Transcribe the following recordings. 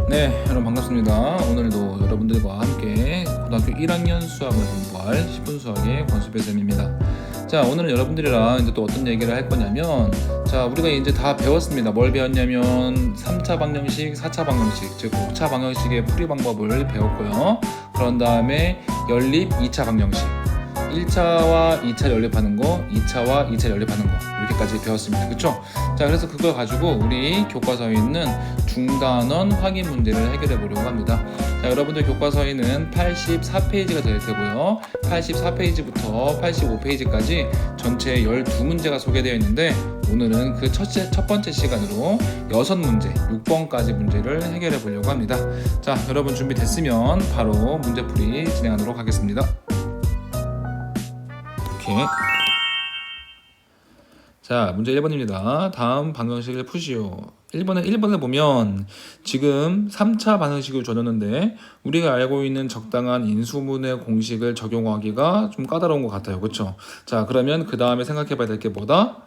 네, 여러분 반갑습니다. 오늘도 여러분들과 함께 고등학교 1학년 수학을 공부할 10분 수학의 권수배 쌤입니다. 자, 오늘은 여러분들이랑 이제 또 어떤 얘기를 할 거냐면, 자, 우리가 이제 다 배웠습니다. 뭘 배웠냐면 3차 방정식, 4차 방정식, 즉 5차 방정식의 풀이 방법을 배웠고요. 그런 다음에 연립 2차 방정식, 1차와 2차 연립하는 거, 2차와 2차 연립하는 거, 이렇게까지 배웠습니다. 그쵸? 자, 그래서 그걸 가지고 우리 교과서에 있는 중단원 확인 문제를 해결해 보려고 합니다. 자, 여러분들 교과서에는 84페이지가 될 테고요. 84페이지부터 85페이지까지 전체 12문제가 소개되어 있는데, 오늘은 그 첫 번째 시간으로 6문제, 6번까지 문제를 해결해 보려고 합니다. 자, 여러분 준비됐으면 바로 문제풀이 진행하도록 하겠습니다. 오케이. 자, 문제 1번입니다. 다음 방정식을 푸시오. 1번을 보면 지금 3차 방정식을 줘줬는데 우리가 알고 있는 적당한 인수분해 공식을 적용하기가 좀 까다로운 것 같아요. 그렇죠? 자, 그러면 그 다음에 생각해 봐야 될 게 뭐다?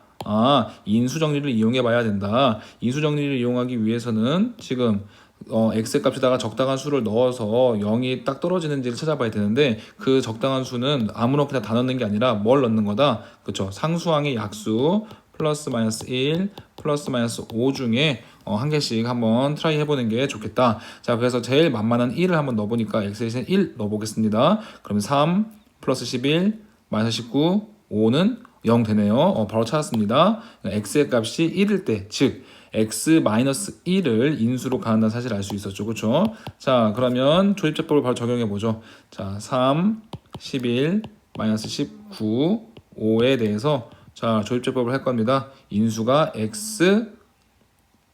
인수정리를 이용해 봐야 된다. 인수정리를 이용하기 위해서는 지금 x 값에다가 적당한 수를 넣어서 0이 딱 떨어지는지를 찾아봐야 되는데, 그 적당한 수는 아무렇게나 다 넣는 게 아니라 뭘 넣는 거다? 그쵸? 상수항의 약수 플러스 마이너스 1 플러스 마이너스 5 중에 한 개씩 한번 트라이 해보는 게 좋겠다. 자, 그래서 제일 만만한 1을 한번 넣어보니까 x 대신 1 넣어보겠습니다. 그럼 3 플러스 11 마이너스 19 5는 0 되네요. 바로 찾았습니다. x의 값이 1일 때, 즉 x-1을 인수로 가한다는 사실을 알 수 있었죠. 그렇죠? 자, 그러면 조립제법을 바로 적용해 보죠. 자, 3, 11, 마이너스 19, 5에 대해서 자, 조립제법을 할 겁니다. 인수가 x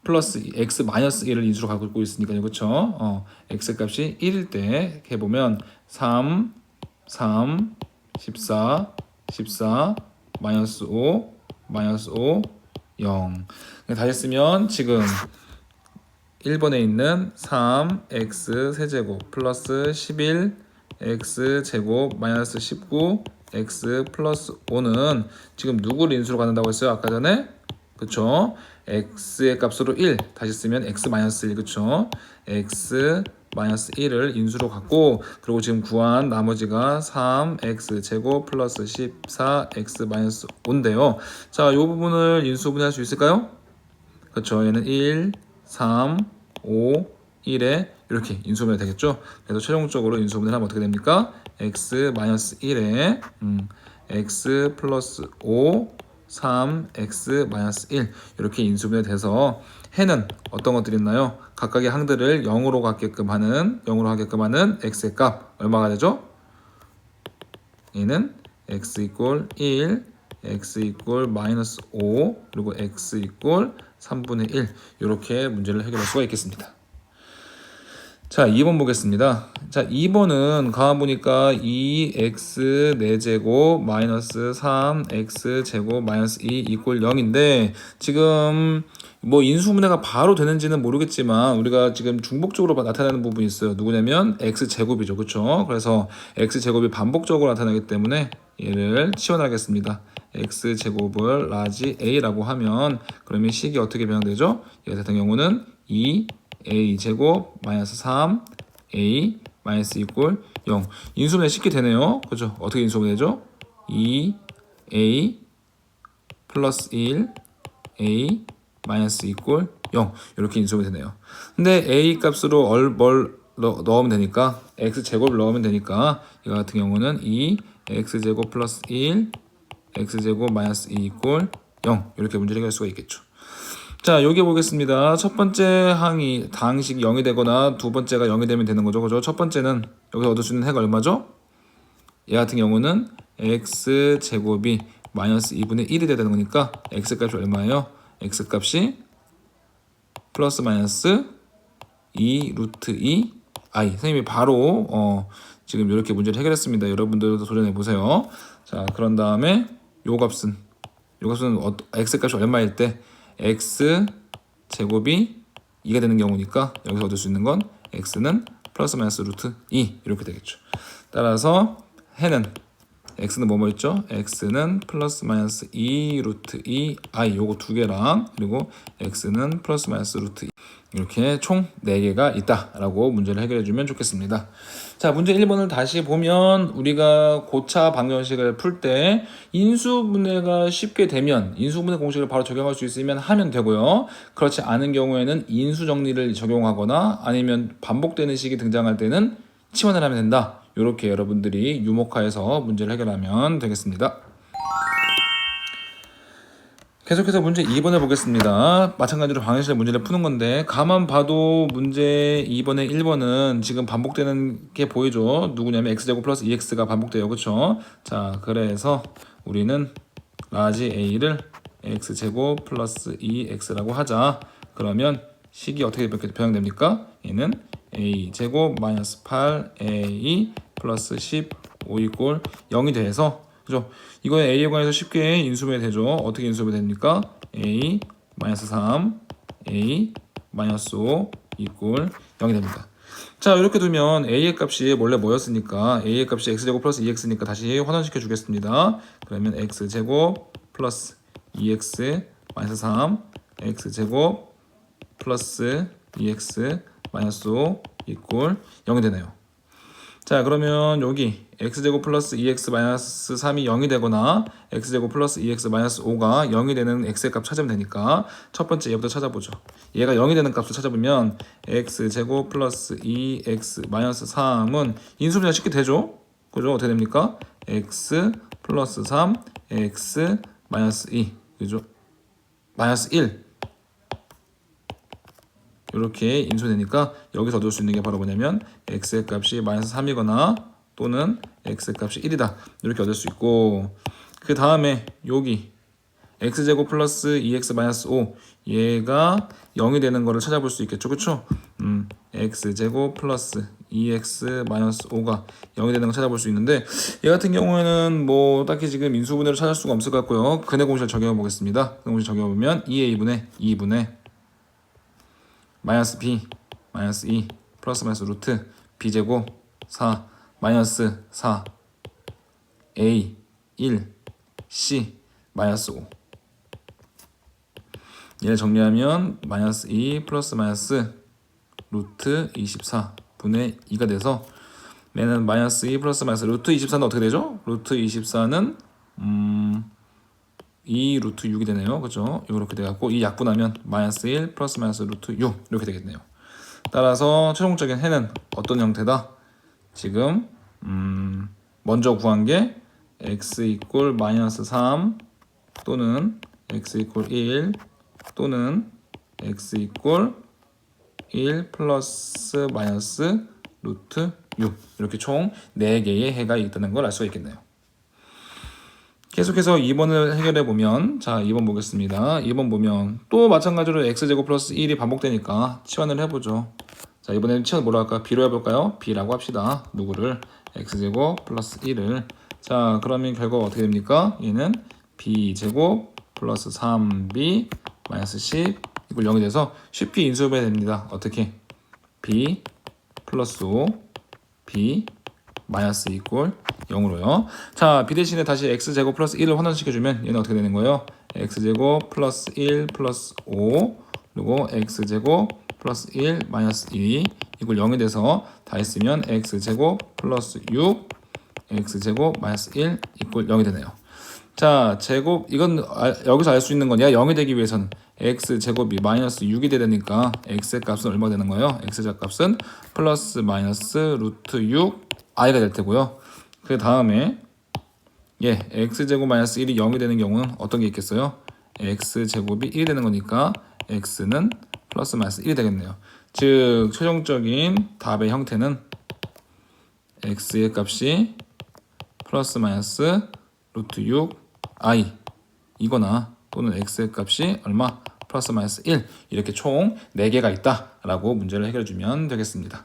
플러스 x 마이너스 1을 인수로 갖고 있으니까요. 그렇죠? x 값이 1일 때 해보면 3, 14, 14, 마이너스 5, 마이너스 5, 0. 다 했으면 지금 1번에 있는 3x 세제곱 플러스 11 x 제곱 마이너스 19 x 플러스 5는 지금 누구를 인수로 갖는다고 했어요? 아까 전에? 그쵸? x의 값으로 1 다시 쓰면 x 마이너스 1. 그쵸? x 마이너스 1을 인수로 갖고, 그리고 지금 구한 나머지가 3x 제곱 플러스 14x 마이너스 5인데요. 자, 이 부분을 인수분해할 수 있을까요? 그렇죠. 얘는 1, 3, 5, 1에 이렇게 인수분해 되겠죠. 그래서 최종적으로 인수분해를 하면 어떻게 됩니까? x 마이너스 1에 x 플러스 5, 3x 마이너스 1 이렇게 인수분해 돼서 해는 어떤 것들이 있나요? 각각의 항들을 0으로 하게끔 하는 x의 값 얼마가 되죠? 얘는 x 이꼴 1, x 이꼴 마이너스 5, 그리고 x 이꼴 3분의 1 이렇게 문제를 해결할 수가 있겠습니다. 자, 2번 보겠습니다. 자, 2번은 가만 보니까 2x 4제곱 마이너스 3x 제곱 마이너스 2 이꼴 0인데 지금 뭐 인수분해가 바로 되는지는 모르겠지만 우리가 지금 중복적으로 나타나는 부분이 있어요. 누구냐면 x제곱이죠. 그렇죠? 그래서 x제곱이 반복적으로 나타나기 때문에 얘를 치워나가겠습니다. x제곱을 라지 a라고 하면 그러면 식이 어떻게 변형되죠? 얘 같은 경우는 2a 제곱 마이너스 3a 마이너스 이꼴 0. 인수분해 쉽게 되네요. 그죠? 어떻게 인수분해 되죠? 2a 플러스 1 a 마이너스 이꼴 0 이렇게 인수분해 되네요. 근데 a 값으로 뭘 넣으면 되니까 x제곱을 넣으면 되니까 이 같은 경우는 2 x제곱 플러스 1 x제곱 마이너스 2 이꼴 0 이렇게 문제를 해결할 수가 있겠죠. 자, 여기 보겠습니다. 첫 번째 항이 당식 0이 되거나 두 번째가 0이 되면 되는 거죠. 그죠? 첫 번째는 여기서 얻을 수 있는 해가 얼마죠? 얘 같은 경우는 x제곱이 마이너스 2분의 1이 돼야 되는 거니까 x값이 얼마예요? x값이 플러스 마이너스 2 루트 2 i. 선생님이 바로 지금 이렇게 문제를 해결했습니다. 여러분들도 도전해 보세요. 자, 그런 다음에 요 값은 x값이 얼마일 때 x 제곱이 2가 되는 경우니까 여기서 얻을 수 있는 건 x는 플러스 마이너스 루트 2 이렇게 되겠죠. 따라서 해는 x는 뭐뭐 있죠? x는 플러스 마이너스 2 루트 2 i 요거 두 개랑, 그리고 x는 플러스 마이너스 루트 2 이렇게 총 4개가 있다라고 문제를 해결해주면 좋겠습니다. 자, 문제 1번을 다시 보면 우리가 고차 방정식을 풀 때 인수분해가 쉽게 되면 인수분해 공식을 바로 적용할 수 있으면 하면 되고요. 그렇지 않은 경우에는 인수정리를 적용하거나 아니면 반복되는 식이 등장할 때는 치환을 하면 된다. 이렇게 여러분들이 유목화해서 문제를 해결하면 되겠습니다. 계속해서 문제 2번을 보겠습니다. 마찬가지로 방정식의 문제를 푸는 건데 가만 봐도 문제 2번에 1번은 지금 반복되는 게 보이죠. 누구냐면 x제곱 플러스 2x가 반복돼요. 그쵸? 자, 그래서 우리는 라지 a를 x제곱 플러스 2x라고 하자. 그러면 식이 어떻게 변형됩니까? 얘는 a제곱 마이너스 8a 플러스 15 이꼴 0이 돼서 그죠? 이거에 A에 관해서 쉽게 인수분해 되죠. 어떻게 인수분해 됩니까? A 마이너스 3, A 마이너스 5 이꼴 0이 됩니다. 자, 이렇게 두면 A의 값이 원래 뭐였으니까 A의 값이 x제곱 플러스 2x니까 다시 환원시켜 주겠습니다. 그러면 x제곱 플러스 2x 마이너스 3 x제곱 플러스 2x 마이너스 5 이꼴 0이 되네요. 자, 그러면 여기 x제곱 플러스 2x 마이너스 3이 0이 되거나 x제곱 플러스 2x 마이너스 5가 0이 되는 x의 값 찾으면 되니까 첫 번째 얘부터 찾아보죠. 얘가 0이 되는 값을 찾아보면 x제곱 플러스 2x 마이너스 3은 인수분해가 쉽게 되죠? 그죠? 어떻게 됩니까? x 플러스 3 x 마이너스 2 그죠? 마이너스 1 이렇게 인수되니까 여기서 얻을 수 있는 게 바로 뭐냐면 x의 값이 마이너스 3이거나 또는 x의 값이 1이다 이렇게 얻을 수 있고 그 다음에 여기 x제곱 플러스 2x 마이너스 5 얘가 0이 되는 거를 찾아볼 수 있겠죠. 그쵸? x제곱 플러스 2x 마이너스 5가 0이 되는 걸 찾아볼 수 있는데 얘 같은 경우에는 뭐 딱히 지금 인수분해를 찾을 수가 없을 것 같고요. 근해 공식을 적용해 보겠습니다. 근해 공식 적용해 보면 2a분의 2분의 마이너스 b 마이너스 2 플러스 마이너스 루트 b제곱 4 마이너스 4 a 1 c 마이너스 5 얘를 정리하면 마이너스 2 플러스 마이너스 루트 24 분의 2가 돼서 얘는 마이너스 2 플러스 마이너스 루트 24는 어떻게 되죠? 루트 24는 2 루트 6이 되네요. 그죠? 이렇게 돼갖고 이 약분하면 마이너스 1 플러스 마이너스 루트 6 이렇게 되겠네요. 따라서 최종적인 해는 어떤 형태다? 지금 먼저 구한 게 x 이꼴 마이너스 3 또는 x 이꼴 1 또는 x 이꼴 1 플러스 마이너스 루트 6 이렇게 총 4개의 해가 있다는 걸 알 수가 있겠네요. 계속해서 2번을 해결해 보면 자 2번 보겠습니다. 2번 보면 또 마찬가지로 x제곱 플러스 1이 반복되니까 치환을 해보죠. 자 이번에는 치환 뭐로 할까? b로 해볼까요? b라고 합시다. 누구를? x제곱 플러스 1을 자 그러면 결과가 어떻게 됩니까? 얘는 b제곱 플러스 3b 마이너스 10 이걸 0이 돼서 쉽게 인수분해 됩니다. 어떻게? b 플러스 5 b 마이너스 이꼴 0으로요. 자, b 대신에 다시 x제곱 플러스 1을 환원시켜주면 얘는 어떻게 되는 거예요? x제곱 플러스 1 플러스 5 그리고 x제곱 플러스 1 마이너스 2 이걸 0이 돼서 다 했으면 x제곱 플러스 6 x제곱 마이너스 1 이꼴 0이 되네요. 자, 제곱 이건 여기서 알 수 있는 건 얘가 0이 되기 위해서는 x제곱이 마이너스 6이 되니까 x의 값은 얼마 되는 거예요? x의 값은 플러스 마이너스 루트 6 i가 될 테고요. 그 다음에 x제곱 마이너스 1이 0이 되는 경우는 어떤 게 있겠어요? x제곱이 1이 되는 거니까 x는 플러스 마이너스 1이 되겠네요. 즉 최종적인 답의 형태는 x의 값이 플러스 마이너스 루트 6 i 이거나 또는 x의 값이 얼마? 플러스 마이너스 1 이렇게 총 4개가 있다라고 문제를 해결해 주면 되겠습니다.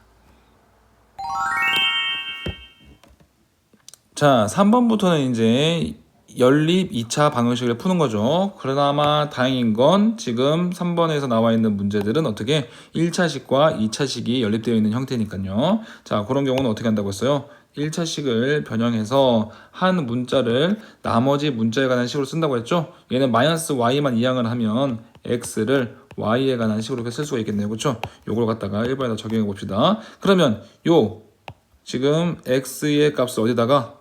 자, 3번부터는 이제 연립 2차 방정식을 푸는 거죠. 그나마 다행인 건 지금 3번에서 나와 있는 문제들은 어떻게 1차식과 2차식이 연립되어 있는 형태니까요. 자, 그런 경우는 어떻게 한다고 했어요? 1차식을 변형해서 한 문자를 나머지 문자에 관한 식으로 쓴다고 했죠. 얘는 마이너스 y만 이항을 하면 x를 y에 관한 식으로 쓸 수가 있겠네요. 그렇죠? 요걸 갖다가 1번에다 적용해 봅시다. 그러면 요 지금 x의 값을 어디다가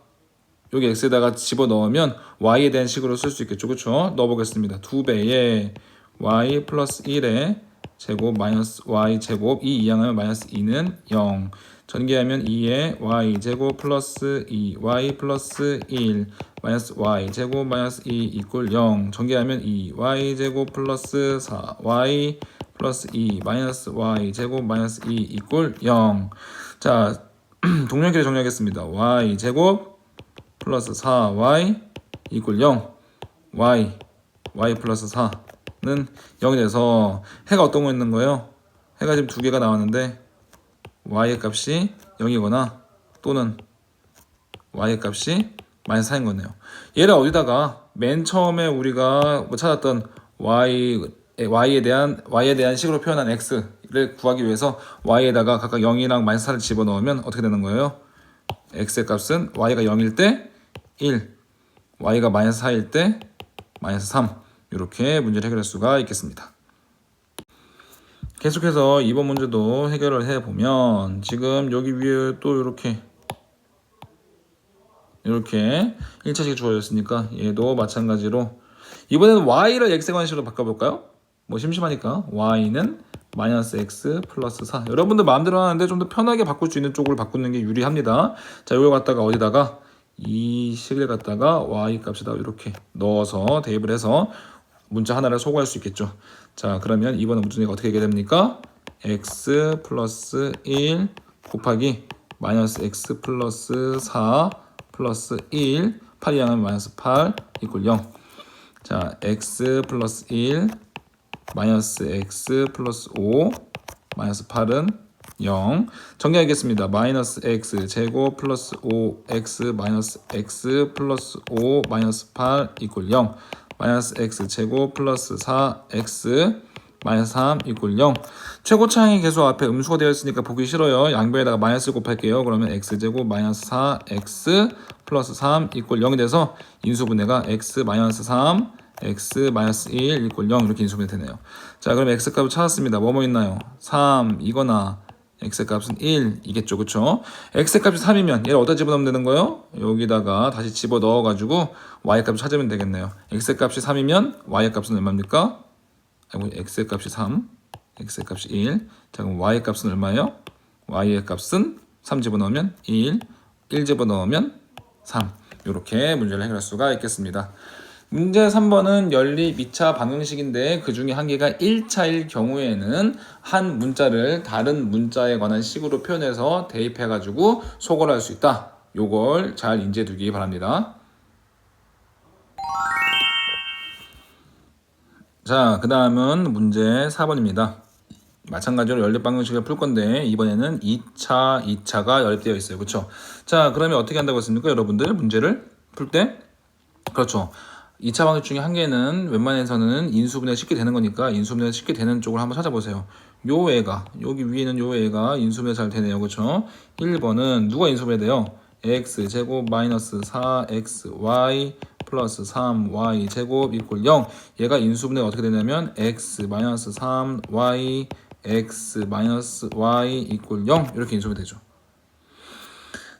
여기 x에다가 집어넣으면 y에 대한 식으로 쓸 수 있겠죠. 그렇죠? 넣어보겠습니다. 2배의 y 플러스 1의 제곱 마이너스 y 제곱 2 이항하면 마이너스 2는 0. 전개하면 2의 y 제곱 플러스 2y 플러스 1 마이너스 y 제곱 마이너스 2 이꼴 0. 전개하면 2y 제곱 플러스 4y 플러스 2 마이너스 y 제곱 마이너스 2 이꼴 0. 자, 동력끼리 정리하겠습니다. y 제곱 플러스 4y 이꼴 0. y 플러스 4는 0이 돼서 해가 어떤 거 있는 거예요? 해가 지금 두 개가 나왔는데 y의 값이 0이거나 또는 y의 값이 마이너스 4인 거네요. 얘를 어디다가 맨 처음에 우리가 찾았던 y에 대한 식으로 표현한 x를 구하기 위해서 y에다가 각각 0이랑 마이너스 4를 집어넣으면 어떻게 되는 거예요? x의 값은 y가 0일 때 1, y가 마이너스 4일 때 마이너스 3 이렇게 문제를 해결할 수가 있겠습니다. 계속해서 2번 문제도 해결을 해보면 지금 여기 위에 또 이렇게 1차식이 주어졌으니까 얘도 마찬가지로 이번에는 y를 x에 관한 식으로 바꿔볼까요? 뭐 심심하니까 y는 마이너스 x 플러스 4 여러분들 마음대로 하는데 좀 더 편하게 바꿀 수 있는 쪽으로 바꾸는 게 유리합니다. 자, 이걸 갖다가 어디다가 이 식을 갖다가 y 값에다 이렇게 넣어서 대입을 해서 문자 하나를 소거할 수 있겠죠. 자, 그러면 이번 문제가 어떻게 되게 됩니까? x 플러스 1 곱하기 마이너스 x 플러스 4 플러스 1 8이 양하면 마이너스 8 이꼴 0. 자, x 플러스 1 마이너스 x 플러스 5 마이너스 8은 0. 정리하겠습니다. 마이너스 x 제곱 플러스 5x 마이너스 x 플러스 5 마이너스 8 이꼴 0. 마이너스 x 제곱 플러스 4x 마이너스 3 이꼴 0. 최고차항의 계수 앞에 음수가 되어 있으니까 보기 싫어요. 양변에다가 마이너스 곱할게요. 그러면 x제곱 마이너스 4x 플러스 3 이꼴 0이 돼서 인수분해가 x 마이너스 3 x 마이너스 1 이꼴 0 이렇게 인수분해 되네요. 자, 그럼 x 값을 찾았습니다. 뭐뭐 있나요? 3 이거나 x 값은 1 이겠죠. 그쵸? x 값이 3이면 얘를 어디다 집어넣으면 되는 거예요? 여기다가 다시 집어넣어 가지고 y 값을 찾으면 되겠네요. x 값이 3이면 y 값은 얼마입니까? x 값이 3 x 값이 1. 자, 그럼 y 값은 얼마예요? y의 값은 3 집어넣으면 1 집어넣으면 3 이렇게 문제를 해결할 수가 있겠습니다. 문제 3번은 연립 2차 방정식인데 그 중에 한 개가 1차일 경우에는 한 문자를 다른 문자에 관한 식으로 표현해서 대입해가지고 소거를 할 수 있다. 요걸 잘 인지해 두기 바랍니다. 자, 그 다음은 문제 4번입니다. 마찬가지로 연립 방정식을 풀 건데 이번에는 2차가 연립되어 있어요. 그렇죠? 자, 그러면 어떻게 한다고 했습니까? 여러분들 문제를 풀 때? 그렇죠. 2차 방식 중에 한 개는 웬만해서는 인수분해 쉽게 되는 거니까 인수분해 쉽게 되는 쪽을 한번 찾아보세요. 요 애가 여기 위에 있는 요 애가 인수분해 잘 되네요. 그렇죠? 1번은 누가 인수분해 돼요? x 제곱 마이너스 4xy 플러스 3y 제곱 이꼴 0. 얘가 인수분해가 어떻게 되냐면 x 마이너스 3y x 마이너스 y 이꼴 0 이렇게 인수분해 되죠.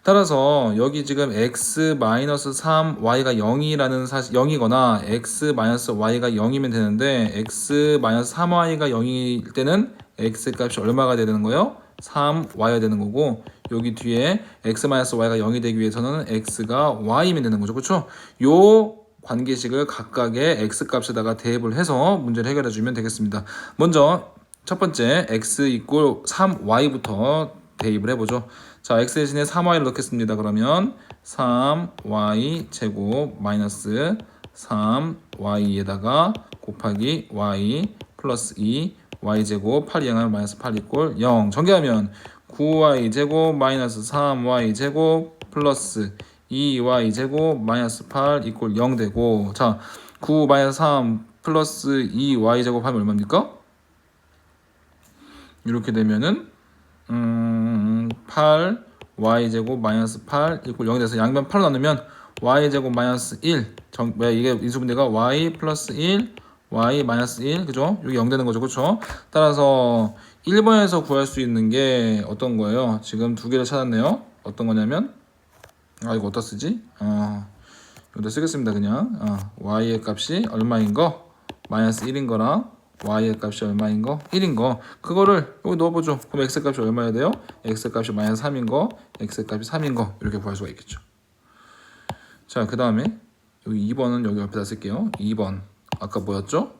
따라서 여기 지금 x-3y가 0이라는 사실 0이거나 x-y가 0이면 되는데 x-3y가 0일 때는 x 값이 얼마가 돼야 되는 거예요? 3y가 되는 거고 여기 뒤에 x-y가 0이 되기 위해서는 x가 y이면 되는 거죠. 그렇죠? 요 관계식을 각각의 x 값에다가 대입을 해서 문제를 해결해 주면 되겠습니다. 먼저 첫 번째 x 이꼴 3y부터 대입을 해보죠. 자, x 대신에 3y를 넣겠습니다. 그러면 3y 제곱 마이너스 3y에다가 곱하기 y 플러스 2 y 제곱 8이 양하면 마이너스 8 이꼴 0. 전개하면 9y 제곱 마이너스 3y 제곱 플러스 2y 제곱 마이너스 8 이꼴 0 되고, 자, 9 마이너스 3 플러스 2y 제곱 하면 얼마입니까? 이렇게 되면은 8 y제곱 마이너스 8 이꼴 0이 돼서 양변 8로 나누면 y제곱 마이너스 1 이게 인수분해가 y 플러스 1 y 마이너스 1 그죠? 여기 0 되는 거죠. 그쵸? 따라서 1번에서 구할 수 있는 게 어떤 거예요? 지금 두 개를 찾았네요. 어떤 거냐면 이거 어디다 쓰지? 여기다 쓰겠습니다. 그냥 y의 값이 얼마인 거 마이너스 1인 거랑 y의 값이 얼마인 거 1인 거 그거를 여기 넣어보죠. 그럼 x 값이 얼마야 돼요? x 값이 마이너스 3인 거 x 값이 3인 거 이렇게 구할 수가 있겠죠. 자, 그 다음에 여기 2번은 여기 옆에다 쓸게요. 2번 아까 뭐였죠?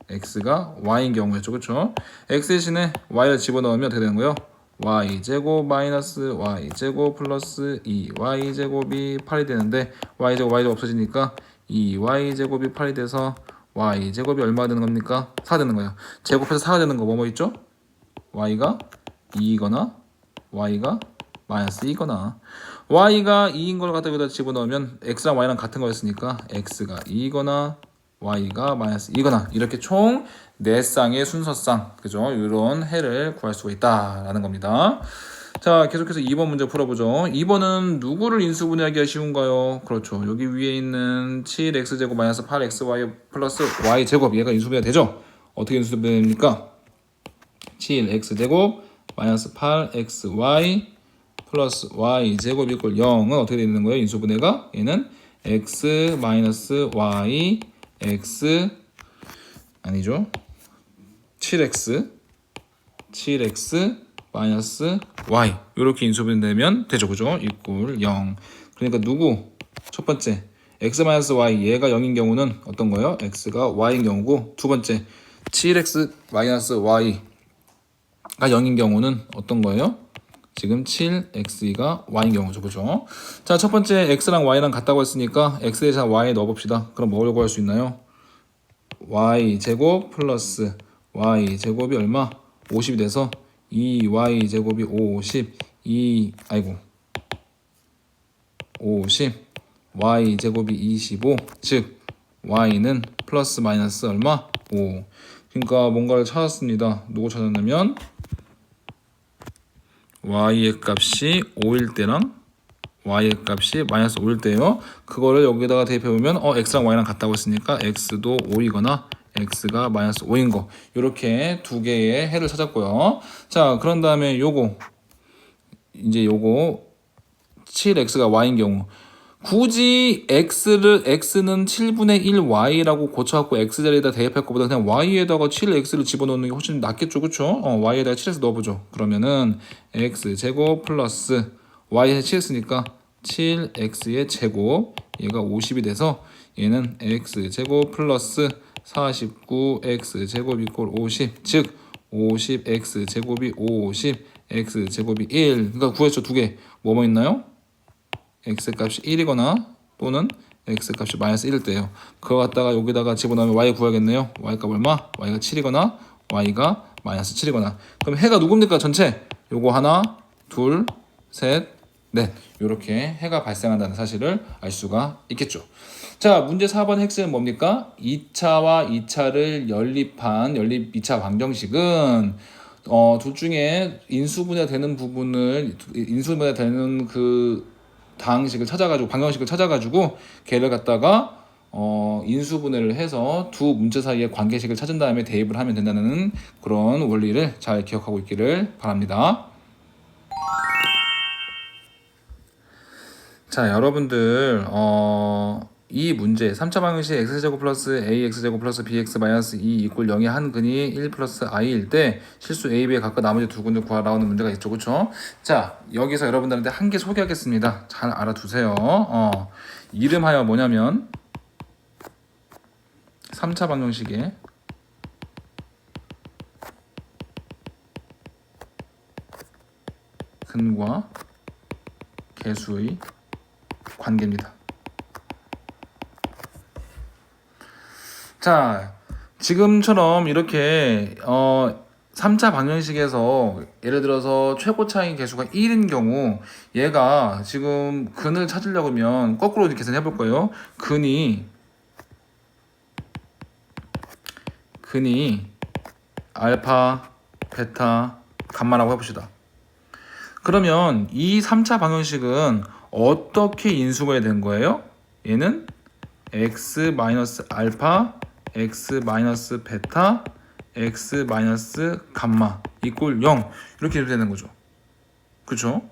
x가 y인 경우였죠. 그쵸? x 대신에 y를 집어넣으면 어떻게 되는 거예요? y제곱 마이너스 y제곱 플러스 2y제곱이 8이 되는데 y제곱 없어지니까 2y제곱이 8이 돼서 y제곱이 얼마가 되는 겁니까? 4 되는 거예요. 제곱해서 4가 되는 거 뭐 있죠? y가 2이거나 y가 마이너스 2거나 y가 2인 걸 갖다 여기다 집어넣으면 x랑 y랑 같은 거였으니까 x가 2거나 y가 마이너스 2거나 이렇게 총 4쌍의 순서상 그죠? 이런 해를 구할 수가 있다라는 겁니다. 자, 계속해서 2번 문제 풀어보죠. 2번은 누구를 인수분해하기가 쉬운가요? 그렇죠. 여기 위에 있는 7x제곱 마이너스 8xy 플러스 y제곱 얘가 인수분해가 되죠? 어떻게 인수분해됩니까? 7x제곱 마이너스 8xy 플러스 y제곱 이꼴 0은 어떻게 되는 거예요? 인수분해가 얘는 x 마이너스 y x 아니죠? 7x 마이너스 y 이렇게 인수분해되면 되죠. 그죠? 이꼴 0. 그러니까 누구? 첫 번째 x 마이너스 y 얘가 0인 경우는 어떤 거예요? x가 y인 경우고 두 번째 7x 마이너스 y가 0인 경우는 어떤 거예요? 지금 7x가 y인 경우죠. 그죠? 자, 첫 번째 x랑 y랑 같다고 했으니까 x 대신 y 넣어봅시다. 그럼 뭐라고 할 수 있나요? y제곱 플러스 y제곱이 얼마? 50이 돼서 2y제곱이 50 y제곱이 25 즉 y는 플러스 마이너스 얼마? 5. 그러니까 뭔가를 찾았습니다. 누구 찾았냐면 y의 값이 5일 때랑 y의 값이 마이너스 5일 때예요. 그거를 여기다가 대입해보면 x랑 y랑 같다고 했으니까 x도 5이거나 x가 마이너스 5인 거 이렇게 두 개의 해를 찾았고요. 자, 그런 다음에 요거 7x가 y인 경우 굳이 x는 7분의 1 y라고 고쳐갖고 x 자리에다 대입할 것보다 그냥 y에다가 7x를 집어넣는 게 훨씬 낫겠죠. 그쵸? y에다가 7x 넣어보죠. 그러면은 x제곱 플러스 y에 7x니까 7x의 제곱 얘가 50이 돼서 얘는 x제곱 플러스 49x제곱 이꼴 50 즉 50x제곱이 50 x제곱이 1 그러니까 구했죠. 두 개 뭐뭐 있나요? x값이 1이거나 또는 x값이 마이너스 1일 때예요. 그거 갖다가 여기다가 집어넣으면 y 구하겠네요. y값 얼마? y가 7이거나 y가 마이너스 7이거나 그럼 해가 누굽니까? 전체 요거 하나 둘 셋 넷 이렇게 해가 발생한다는 사실을 알 수가 있겠죠. 자, 문제 4번 핵심은 뭡니까? 2차와 2차를 연립한 연립 2차 방정식은 둘 중에 인수분해 되는 부분을 인수분해 되는 그 방식을 찾아가지고 방정식을 찾아가지고 걔를 갖다가 인수분해를 해서 두 문제 사이의 관계식을 찾은 다음에 대입을 하면 된다는 그런 원리를 잘 기억하고 있기를 바랍니다. 자, 여러분들 이 문제 3차 방정식 x제곱 플러스 ax제곱 플러스 bx 마이너스 2 이꼴 0의 한 근이 1 플러스 i일 때 실수 a, b의 각각 나머지 두 근을 구하라 나오는 문제가 있죠. 그쵸? 자, 여기서 여러분들한테 한 개 소개하겠습니다. 잘 알아두세요. 이름하여 뭐냐면 3차 방정식의 근과 개수의 관계입니다. 자, 지금처럼 이렇게 3차 방정식에서 예를 들어서 최고차인 개수가 1인 경우 얘가 지금 근을 찾으려고 하면 거꾸로 계산해 볼 거예요. 근이 알파, 베타, 감마라고 해봅시다. 그러면 이 3차 방정식은 어떻게 인수가 된 거예요? 얘는 x 마이너스 알파 x 마이너스 베타 x 마이너스 감마 이꼴 0 이렇게 되는 거죠. 그렇죠?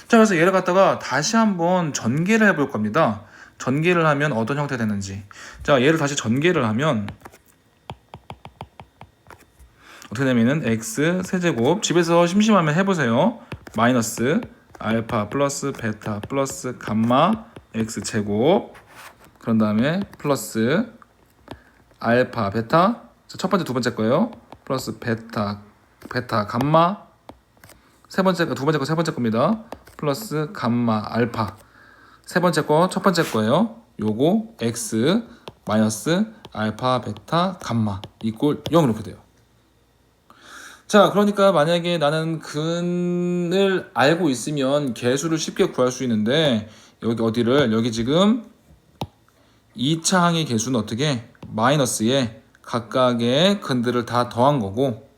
자, 그래서 얘를 갖다가 다시 한번 전개를 해볼 겁니다. 전개를 하면 어떤 형태 되는지. 자, 얘를 다시 전개를 하면 어떻게 되면은 x 세제곱, 집에서 심심하면 해보세요. 마이너스 알파 플러스 베타 플러스 감마 x 제곱, 그런 다음에 플러스 알파 베타, 첫 번째 두 번째 거예요. 플러스 베타 감마, 세 번째 거 두 번째 거 세 번째 겁니다. 플러스 감마 알파, 세 번째 거 첫 번째 거예요. 요거 x 마이너스 알파 베타 감마 이꼴 0 이렇게 돼요. 자, 그러니까 만약에 나는 근을 알고 있으면 개수를 쉽게 구할 수 있는데, 여기 어디를, 여기 지금 2차 항의 개수는 어떻게? 마이너스에 각각의 근들을 다 더한 거고,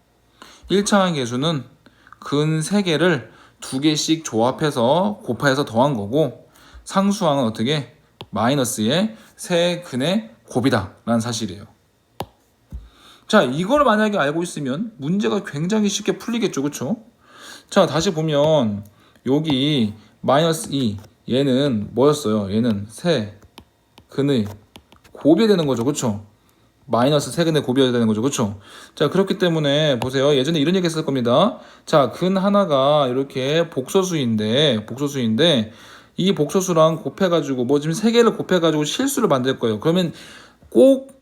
1차 항의 개수는 근 3개를 2개씩 조합해서 곱해서 더한 거고, 상수항은 어떻게? 마이너스에 세 근의 곱이다 라는 사실이에요. 자, 이걸 만약에 알고 있으면 문제가 굉장히 쉽게 풀리겠죠, 그쵸? 자, 다시 보면 여기 마이너스 2 얘는 뭐였어요? 얘는 세 근의 곱이 되는 거죠, 그쵸? 마이너스 세 근의 곱이 되는 거죠, 그쵸? 자, 그렇기 때문에 보세요. 예전에 이런 얘기 했을 겁니다. 자, 근 하나가 이렇게 복소수인데 이 복소수랑 곱해가지고 뭐 지금 세 개를 곱해가지고 실수를 만들 거예요. 그러면 꼭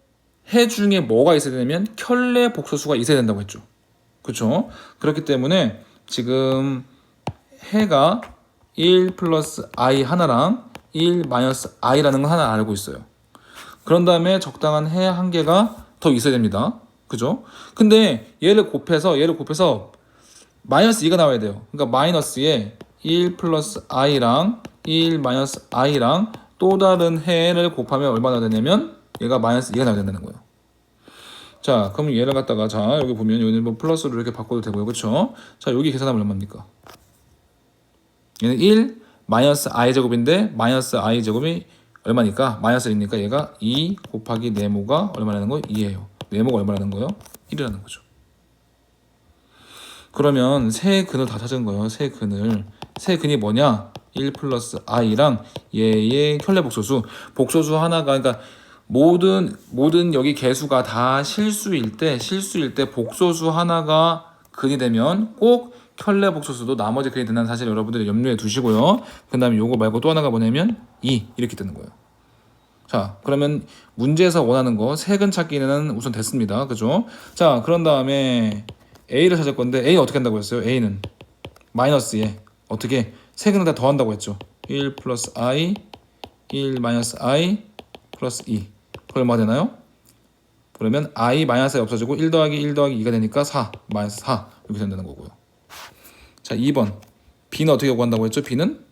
해 중에 뭐가 있어야 되냐면 켤레 복소수가 있어야 된다고 했죠. 그렇죠? 그렇기 때문에 지금 해가 1 플러스 i 하나랑 1 마이너스 i라는 거 하나 알고 있어요. 그런 다음에 적당한 해 한 개가 더 있어야 됩니다. 그죠? 근데 얘를 곱해서 마이너스 2가 나와야 돼요. 그러니까 마이너스에 1 플러스 i랑 1 마이너스 i랑 또 다른 해를 곱하면 얼마나 되냐면 얘가 마이너스 2가 나와야 된다는 거예요. 자, 그럼 얘를 갖다가, 자, 여기 보면 여기는 뭐 플러스로 이렇게 바꿔도 되고요. 그쵸? 자, 여기 계산하면 얼마입니까? 얘는 1 마이너스 i 제곱인데 마이너스 i 제곱이 얼마니까? 마이너스 1이니까 얘가 2 곱하기 네모가 얼마라는 거예요? 2예요. 네모가 얼마라는 거예요? 1이라는 거죠. 그러면 세 근을 다 찾은 거예요. 세 근이 뭐냐? 1 플러스 i랑 얘의 켤레 복소수. 복소수 하나가, 그러니까 모든 여기 개수가 다 실수일 때 복소수 하나가 근이 되면 꼭 켤레 복소수도 나머지 근이 된다는 사실 여러분들이 염두에 두시고요. 그 다음에 요거 말고 또 하나가 뭐냐면 2 이렇게 뜨는 거예요. 자, 그러면 문제에서 원하는 거 세근 찾기는 우선 됐습니다. 그죠? 자, 그런 다음에 A를 찾을 건데 A는 어떻게 한다고 했어요? A는 마이너스에 어떻게 세근을 다 더한다고 했죠. 1 플러스 i 1 마이너스 i 플러스 2 얼마 되나요? 그러면 i 마이너스 i 없어지고 1 더하기 1 더하기 2가 되니까 4 마이너스 4 이렇게 된다는 거고요. 자, 2번 b는 어떻게 구한다고 했죠? b는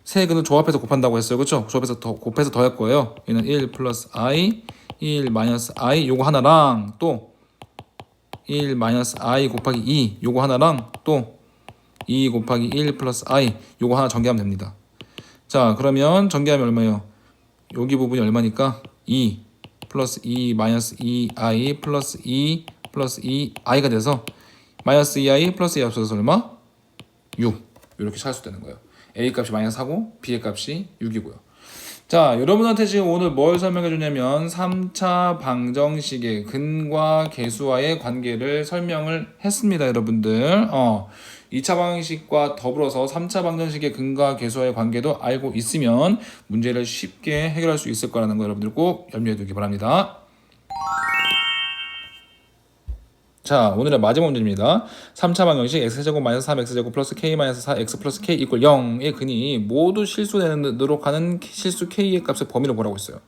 세 근을 조합해서 곱한다고 했어요. 그렇죠? 조합해서 곱해서 더할 거예요. 얘는 1 플러스 i 1 마이너스 i 요거 하나랑 또 1 마이너스 i 곱하기 2 요거 하나랑 또 2 곱하기 1 플러스 i 요거 하나 전개하면 됩니다. 자, 그러면 전개하면 얼마예요? 여기 부분이 얼마니까 2 플러스 2 마이너스 2i 플러스 2 플러스 2i가 돼서 마이너스 2i 플러스 2 없어져서 얼마? 6 이렇게 찾을 수 되는 거예요. a 값이 마이너스 4고 b의 값이 6이고요. 자, 여러분한테 지금 오늘 뭘 설명해 주냐면 3차 방정식의 근과 개수와의 관계를 설명을 했습니다, 여러분들. 2차 방정식과 더불어서 3차 방정식의 근과 개수와의 관계도 알고 있으면 문제를 쉽게 해결할 수 있을 거라는 거 여러분들 꼭 염두에 두기 바랍니다. 자, 오늘의 마지막 문제입니다. 3차 방정식 x제곱 마이너스 3x제곱 플러스 k 마이너스 4x 플러스 k 이퀄 0의 근이 모두 실수되도록 하는 실수 k의 값의 범위를 보라고 했어요.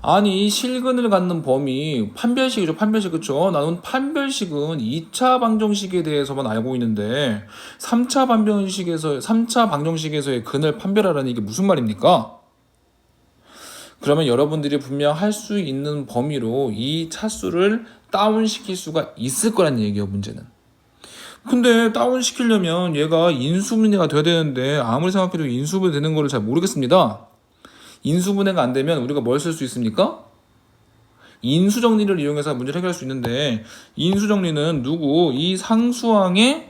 아니, 실근을 갖는 범위 판별식이죠. 판별식. 그쵸? 나는 판별식은 2차 방정식에 대해서만 알고 있는데 3차 방정식에서의 근을 판별하라는 이게 무슨 말입니까? 그러면 여러분들이 분명 할 수 있는 범위로 이 차수를 다운시킬 수가 있을 거란 얘기예요, 문제는. 근데 다운시키려면 얘가 인수분해가 돼야 되는데 아무리 생각해도 인수분해 되는 거를 잘 모르겠습니다. 인수분해가 안 되면 우리가 뭘 쓸 수 있습니까? 인수정리를 이용해서 문제를 해결할 수 있는데, 인수정리는 누구? 이 상수항의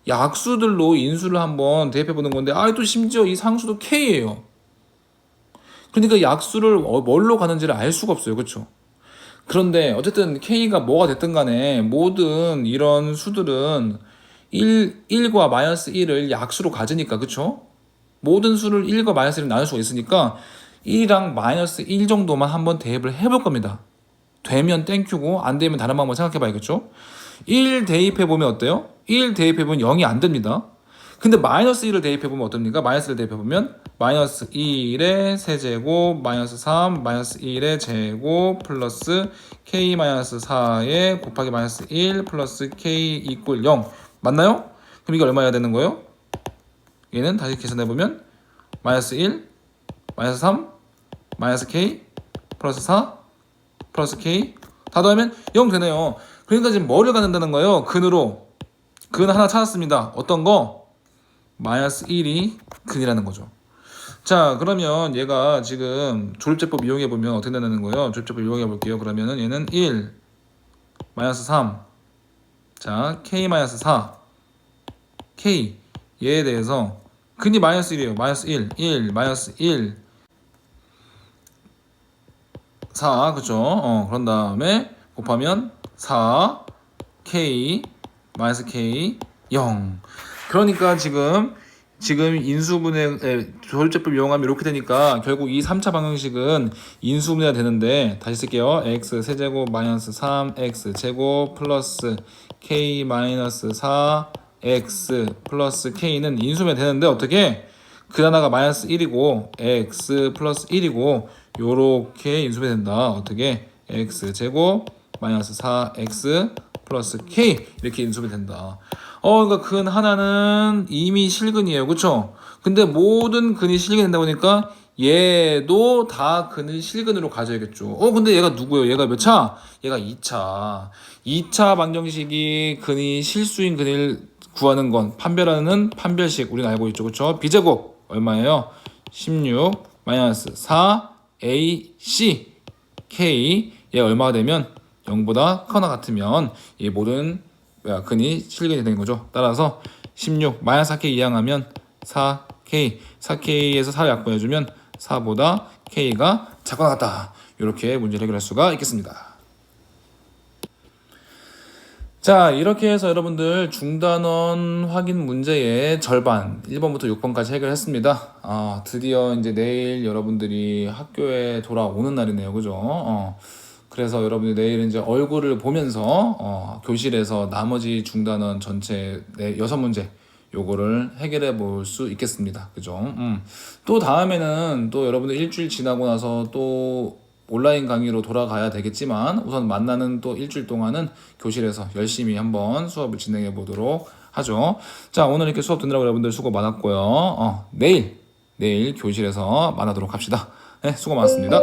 약수들로 인수를 한번 대입해 보는 건데, 또 심지어 이 상수도 K예요. 그러니까 약수를 뭘로 가는지를 알 수가 없어요. 그렇죠? 그런데 어쨌든 K가 뭐가 됐든 간에 모든 이런 수들은 1과 마이너스 1을 약수로 가지니까, 그쵸? 모든 수를 1과 마이너스 1을 나눌 수가 있으니까 1이랑 마이너스 1 정도만 한번 대입을 해볼 겁니다. 되면 땡큐고 안 되면 다른 방법 생각해 봐야겠죠? 1 대입해보면 어때요? 1 대입해보면 0이 안 됩니다. 근데 마이너스 1을 대입해보면 어떻습니까? 마이너스 1을 대입해보면 마이너스 1의 세제곱 마이너스 3 마이너스 1의 제곱 플러스 k 마이너스 4의 곱하기 마이너스 1 플러스 k 이퀄 0 맞나요? 그럼 이게 얼마여야 되는 거예요? 얘는 다시 계산해보면 마이너스 1 마이너스 3 마이너스 k 플러스 4 플러스 k 다 더하면 0 되네요. 그러니까 지금 뭐를 갖는다는 거예요? 근으로 근 하나 찾았습니다. 어떤 거? 마이너스 1이 근이라는 거죠. 자, 그러면 얘가 지금 조립제법 이용해보면 어떻게 되는 거예요? 조립제법 이용해볼게요. 그러면은 얘는 1 마이너스 3 자, k 마이너스 4 k 얘에 대해서 근이 마이너스 1이에요. 마이너스 1 마이너스 1 4 그쵸? 그런 다음에 곱하면 4 k 마이너스 k 0 그러니까 지금 인수분해 조립제법 이용하면 이렇게 되니까 결국 이 3차 방정식은 인수분해가 되는데 다시 쓸게요. x 세제곱 마이너스 3x 제곱 플러스 k 마이너스 4 x 플러스 k는 인수분해 되는데 어떻게? 그 하나가 마이너스 1이고 x 플러스 1이고 요렇게 인수분해 된다. 어떻게? x 제곱 마이너스 4x 플러스 k 이렇게 인수분해 된다. 그러니까 근 하나는 이미 실근이에요. 그쵸? 근데 모든 근이 실근이 된다 보니까 얘도 다 근을 실근으로 가져야겠죠. 근데 얘가 누구예요? 얘가 몇 차? 얘가 2차. 2차 방정식이 근이 실수인 근을 구하는 건 판별하는 판별식 우리는 알고 있죠. 그쵸? b제곱 얼마예요? 16 마이너스 4ac k 얘가 얼마가 되면 0보다 크거나 같으면 이 모든 근이 실근이 되는 거죠. 따라서 16 마이너스 4k 이항하면 4k 4k에서 4를 약분해주면 4보다 k가 작거나 같다. 이렇게 문제를 해결할 수가 있겠습니다. 자, 이렇게 해서 여러분들 중단원 확인 문제의 절반 1번부터 6번까지 해결했습니다. 드디어 이제 내일 여러분들이 학교에 돌아오는 날이네요. 그죠? 그래서 여러분들 내일 이제 얼굴을 보면서 교실에서 나머지 중단원 전체 6문제 요거를 해결해 볼 수 있겠습니다. 그죠? 또 다음에는 또 여러분들 일주일 지나고 나서 또 온라인 강의로 돌아가야 되겠지만 우선 만나는 또 일주일 동안은 교실에서 열심히 한번 수업을 진행해 보도록 하죠. 자, 오늘 이렇게 수업 듣느라고 여러분들 수고 많았고요. 내일 교실에서 만나도록 합시다. 네, 수고 많았습니다.